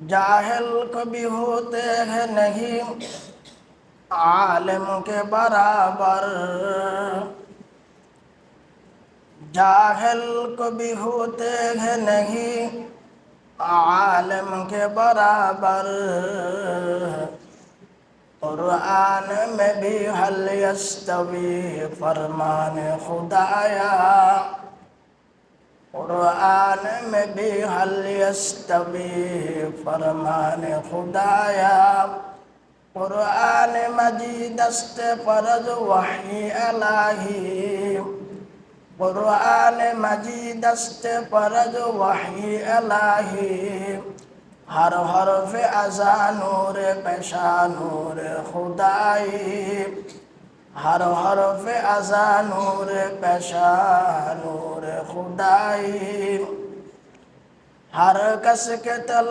जाहिल कभी होते हैं नहीं आलिम के बराबर, जाहिल कभी होते हैं नहीं आलिम के बराबर। कुरान में भी हल यस्तवी फरमान खुदाया, कुरान में भी हल यस्तवी फरमान खुदाया। कुरान मजीद दस्त फरज वही इलाही, कुरान मजीद दस्त फरज वही इलाही। हर हरफ अज़ा नूर पेशा नूर खुदाई, हर हरफ अज़ा नूर पेशा नूर खुदाई। हर कस के तल